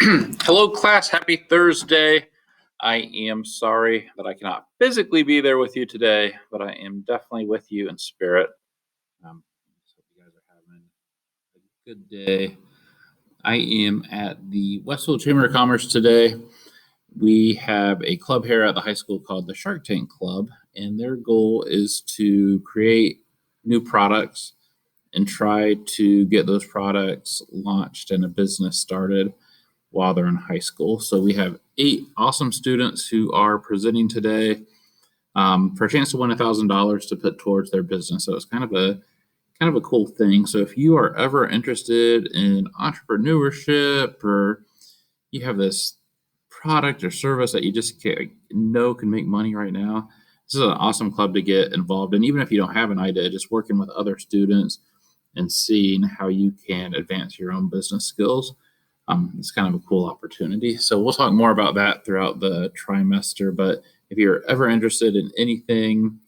Hello, class. Happy Thursday. I am sorry that I cannot physically be there with you today, but I am definitely with you in spirit. So hope you guys are having a good day. I am at the Westville Chamber of Commerce today. We have a club here at the high school called the Shark Tank Club, and their goal is to create new products and try to get those products launched and a business started while they're in high school. So we have 8 awesome students who are presenting today for a chance to win $1,000 to put towards their business. So it's kind of a cool thing. So if you are ever interested in entrepreneurship, or you have this product or service that you just know can make money right now, this is an awesome club to get involved in. Even if you don't have an idea, just working with other students and seeing how you can advance your own business skills. It's kind of a cool opportunity. So we'll talk more about that throughout the trimester. But if you're ever interested in anything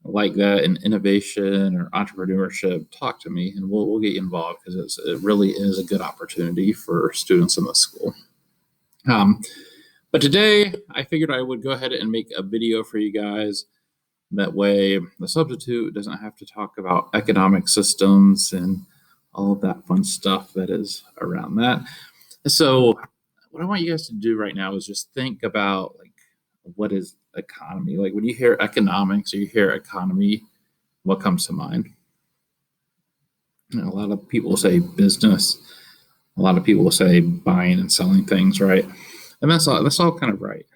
like that, in innovation or entrepreneurship, talk to me and we'll get you involved, because it really is a good opportunity for students in the school. But today I figured I would go ahead and make a video for you guys. That way the substitute doesn't have to talk about economic systems and all of that fun stuff that is around that. So what I want you guys to do right now is just think about, like, what is economy? Like, when you hear economics or you hear economy, what comes to mind? A lot of people will say business. A lot of people will say buying and selling things, right? And that's all kind of right.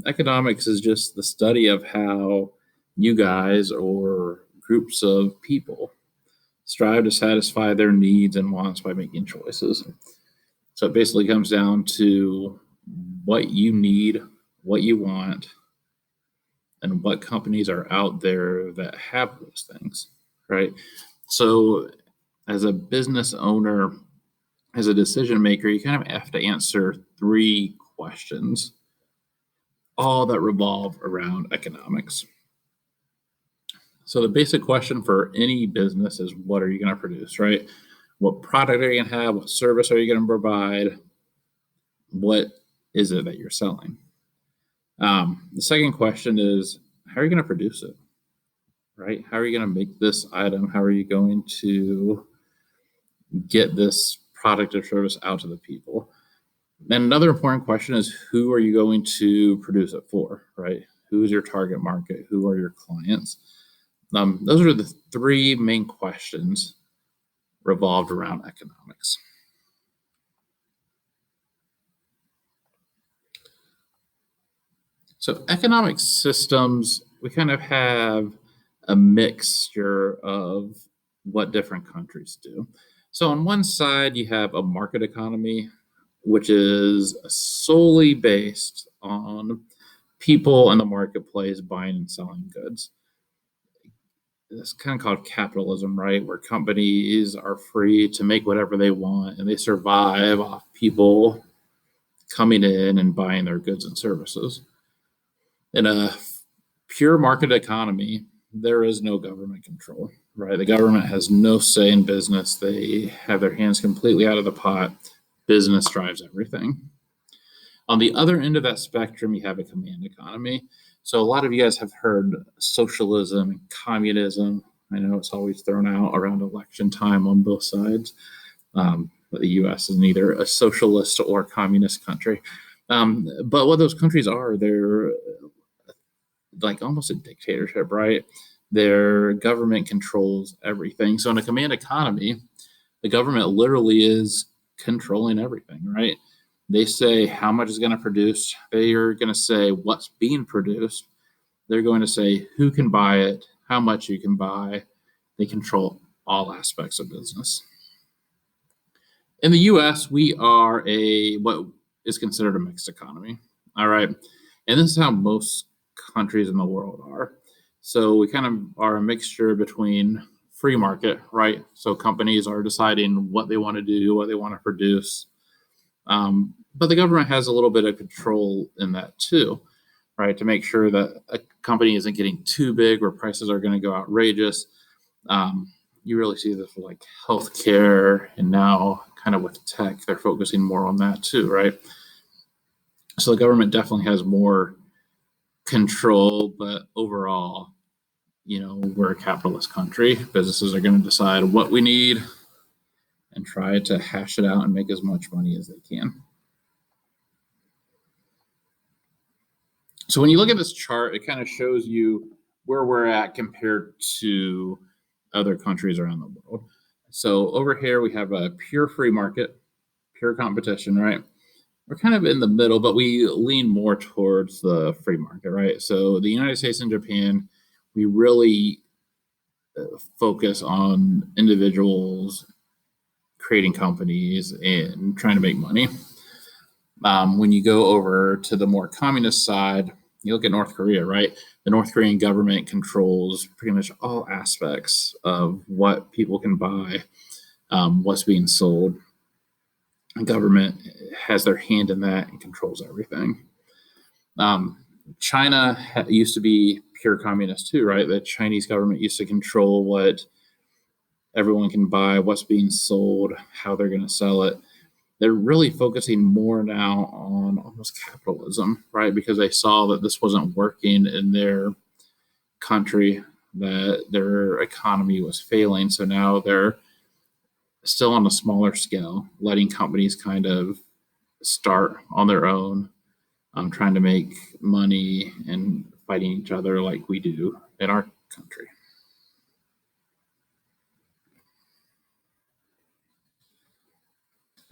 Economics is just the study of how you guys or groups of people strive to satisfy their needs and wants by making choices. So it basically comes down to what you need, what you want, and what companies are out there that have those things, right? So as a business owner, as a decision maker, you kind of have to answer 3 questions, all that revolve around economics. So the basic question for any business is, what are you going to produce, right? What product are you going to have? What service are you going to provide? What is it that you're selling? The second question is, how are you going to produce it, right? How are you going to make this item? How are you going to get this product or service out to the people? And another important question is, who are you going to produce it for, right? Who's your target market? Who are your clients? Those are the 3 main questions revolved around economics. So economic systems, we kind of have a mixture of what different countries do. So on one side, you have a market economy, which is solely based on people in the marketplace buying and selling goods. It's kind of called capitalism, right? Where companies are free to make whatever they want, and they survive off people coming in and buying their goods and services. In a pure market economy, there is no government control, right? The government has no say in business. They have their hands completely out of the pot. Business drives everything. On the other end of that spectrum, you have a command economy. So a lot of you guys have heard socialism and communism. I know it's always thrown out around election time on both sides, but the U.S. is neither a socialist or communist country. But what those countries are, they're like almost a dictatorship, right? Their government controls everything. So in a command economy, the government literally is controlling everything, right? They say how much is going to produce. They are going to say what's being produced. They're going to say who can buy it, how much you can buy. They control all aspects of business. In the U.S., we are what is considered a mixed economy. All right. And this is how most countries in the world are. So we kind of are a mixture between free market, right? So companies are deciding what they want to do, what they want to produce. But the government has a little bit of control in that too, right? To make sure that a company isn't getting too big where prices are going to go outrageous. You really see this for like healthcare and now kind of with tech, they're focusing more on that too, right? So the government definitely has more control, but overall, we're a capitalist country. Businesses are going to decide what we need and try to hash it out and make as much money as they can. So when you look at this chart, it kind of shows you where we're at compared to other countries around the world. So over here, we have a pure free market, pure competition, right? We're kind of in the middle, but we lean more towards the free market, right? So the United States and Japan, we really focus on individuals creating companies and trying to make money. When you go over to the more communist side, you look at North Korea, right? The North Korean government controls pretty much all aspects of what people can buy, what's being sold. The government has their hand in that and controls everything. China used to be pure communist too, right? The Chinese government used to control what everyone can buy, what's being sold, how they're going to sell it. They're really focusing more now on almost capitalism, right? Because they saw that this wasn't working in their country, that their economy was failing. So now they're still on a smaller scale, letting companies kind of start on their own, trying to make money and fighting each other like we do in our country.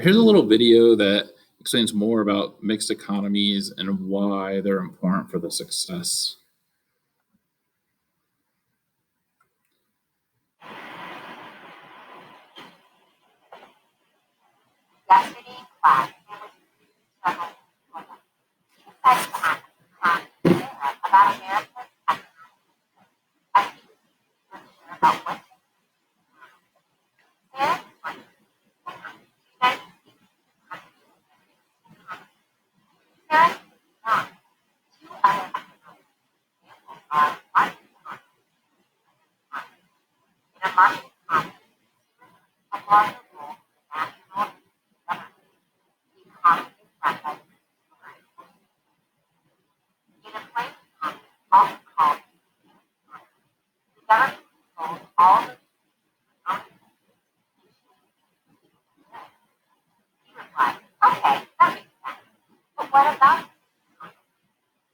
Here's a little video that explains more about mixed economies and why they're important for the success. Yesterday in class, there was several studies about America's economic system. I think we were sure about what Sarah United States Sarah not. Two other economic examples are market economy. In a market economy, a larger role for the national government. The economy is run by consumers. In a plain economy, often called the government controls all the economic He replied, okay, that makes sense. But what about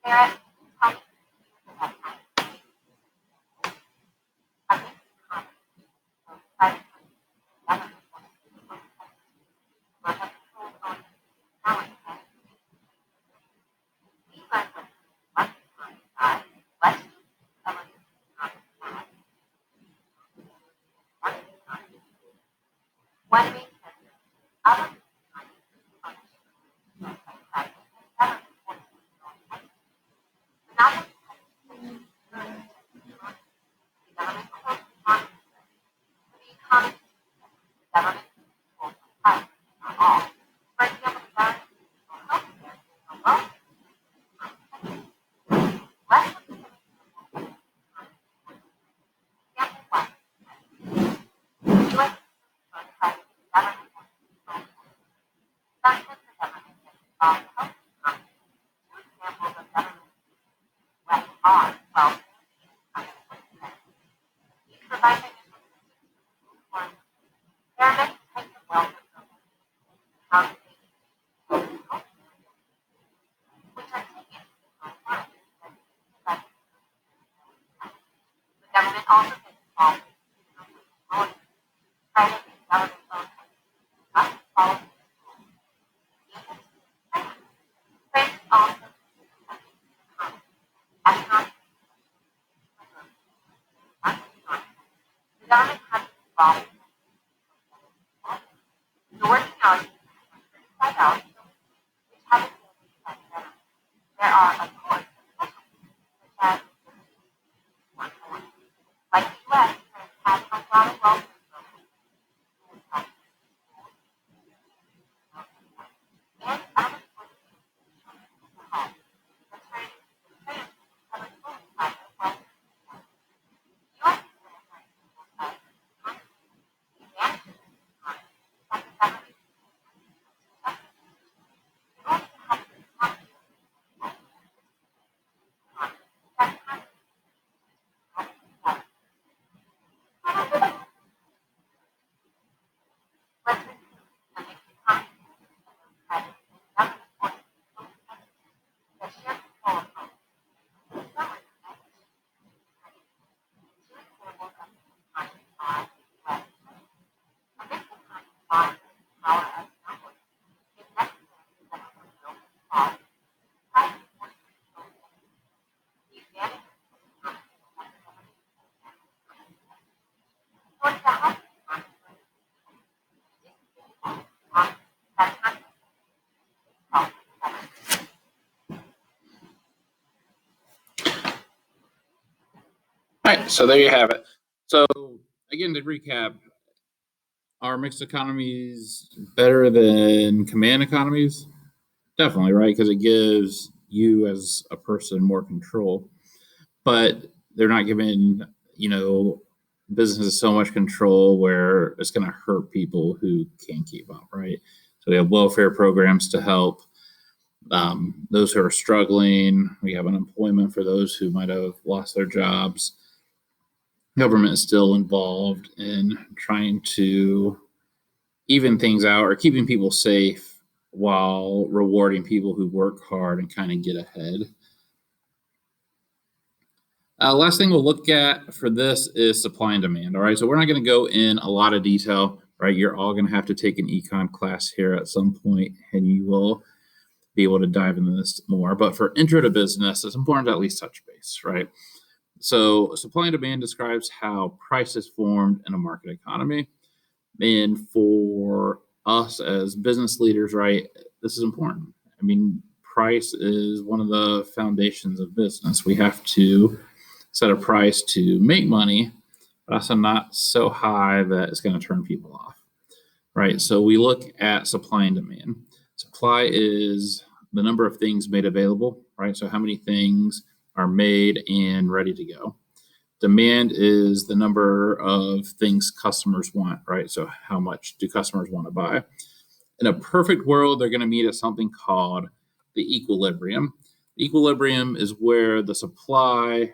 Sarah, can you tell me that kind of thing? A mixed economy, where private companies and government where the controls on talent and we learned what market economies are. Let's just cover this economic side. Market economy. One main characteristic of a mixed economy is function by private and government forces monopoly competition the government controls the economy. For the economy, the government controls some parts, not all. For example, the government controls healthcare and welfare. Less specific example one. The U.S. controls private and government controls. Sometimes the government gets involved in health economy. Two examples of government left are welfare and economic. Each provide financial assistance for there are many types of welfare programs, housing healthcare, which are taken from funds that by the government also gets involved in private and government-owned entities must follow these rules. France also economic the government has involved the working hours are 35 hours which have been mandated by the government. There are, of course, exceptions, such as one-to-one. Like the U.S., France has a lot of welfare programs and unemployment home. Maternity France covers both sides of welfare. The U.S. is an example of management economy that the government right, so there you have it. So again, to recap, are mixed economies better than command economies? Definitely, right? Because it gives you as a person more control, but they're not giving, businesses so much control where it's going to hurt people who can't keep up, right? So we have welfare programs to help those who are struggling. We have unemployment for those who might have lost their jobs. Government is still involved in trying to even things out or keeping people safe while rewarding people who work hard and kind of get ahead. Last thing we'll look at for this is supply and demand. All right, so we're not going to go in a lot of detail, right? You're all going to have to take an econ class here at some point, and you will be able to dive into this more. But for intro to business, it's important to at least touch base, right? So supply and demand describes how price is formed in a market economy. And for us as business leaders, right, this is important. I mean, price is one of the foundations of business. We have to set a price to make money, but also not so high that it's going to turn people off, right? So we look at supply and demand. Supply is the number of things made available, right? So how many things are made and ready to go. Demand is the number of things customers want, right? So how much do customers want to buy? In a perfect world, they're going to meet at something called the equilibrium. The equilibrium is where the supply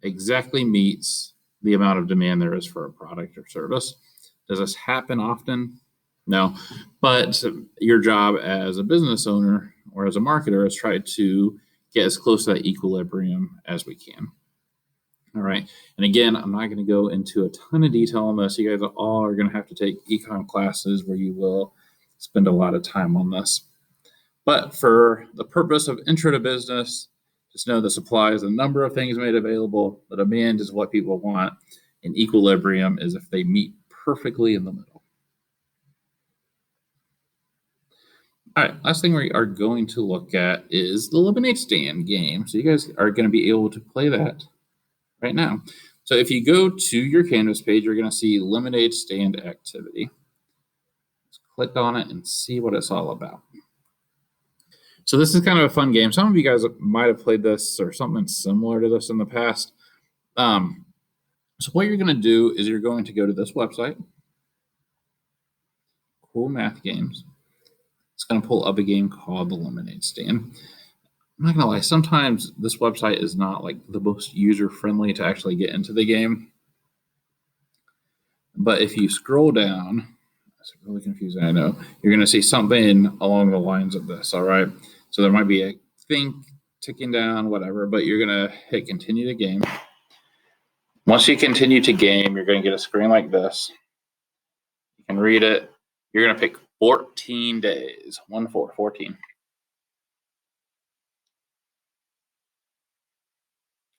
exactly meets the amount of demand there is for a product or service. Does this happen often? No, but your job as a business owner or as a marketer is try to get as close to that equilibrium as we can. All right. And again, I'm not going to go into a ton of detail on this. You guys all are going to have to take econ classes where you will spend a lot of time on this. But for the purpose of intro to business, just know the supply is the number of things made available. The demand is what people want. And equilibrium is if they meet perfectly in the middle. All right, last thing we are going to look at is the Lemonade Stand game. So you guys are going to be able to play that right now. So if you go to your Canvas page, you're going to see Lemonade Stand activity. Let's click on it and see what it's all about. So this is kind of a fun game. Some of you guys might have played this or something similar to this in the past. So what you're going to do is you're going to go to this website, Cool Math Games. It's going to pull up a game called the Lemonade Stand. I'm not going to lie, sometimes this website is not like the most user-friendly to actually get into the game. But if you scroll down, it's really confusing, I know, you're going to see something along the lines of this, all right? So there might be a thing ticking down, whatever, but you're going to hit continue to game. Once you continue to game, you're going to get a screen like this. You can read it. You're going to pick 14 days, 14.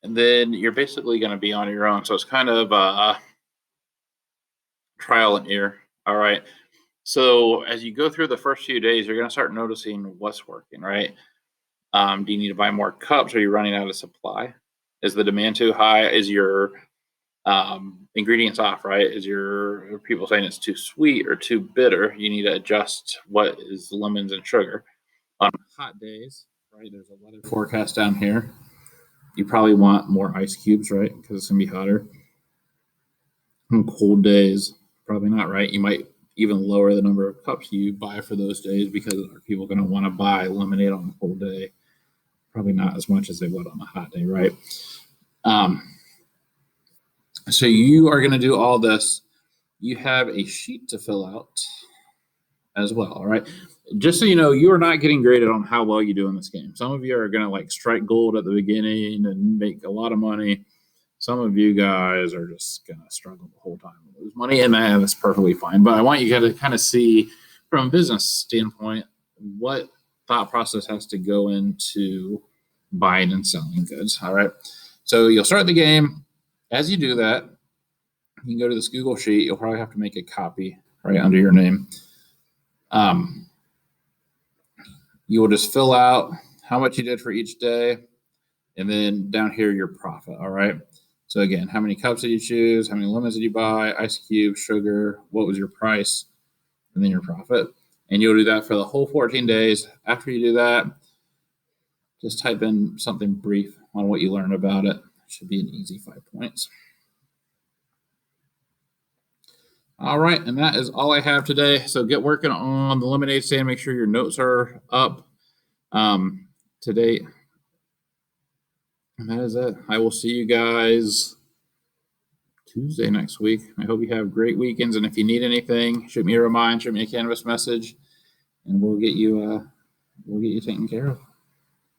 And then you're basically going to be on your own. So it's kind of trial and error. All right. So as you go through the first few days, you're going to start noticing what's working, right? Do you need to buy more cups? Are you running out of supply? Is the demand too high? Is your ingredients off, right? Are people saying it's too sweet or too bitter? You need to adjust what is lemons and sugar. On hot days, right? There's a weather forecast down here. You probably want more ice cubes, right? Because it's going to be hotter. On cold days, probably not, right? You might even lower the number of cups you buy for those days because are people going to want to buy lemonade on a cold day? Probably not as much as they would on a hot day, right? So you are going to do all this. You have a sheet to fill out as well, all right? Just so you know, you are not getting graded on how well you do in this game. Some of you are going to like strike gold at the beginning and make a lot of money. Some of you guys are just going to struggle the whole time and lose money, and that's perfectly fine. But I want you to kind of see from a business standpoint what thought process has to go into buying and selling goods, all right? So you'll start the game. As you do that, you can go to this Google Sheet. You'll probably have to make a copy right under your name. You will just fill out how much you did for each day, and then down here, your profit, all right? So again, how many cups did you choose? How many lemons did you buy? Ice cubes, sugar, what was your price? And then your profit. And you'll do that for the whole 14 days. After you do that, just type in something brief on what you learned about it. It should be an easy 5 points. All right, and that is all I have today. So get working on the lemonade stand. Make sure your notes are up to date. And that is it. I will see you guys Tuesday next week. I hope you have great weekends. And if you need anything, shoot me a reminder, shoot me a Canvas message, and we'll get you taken care of.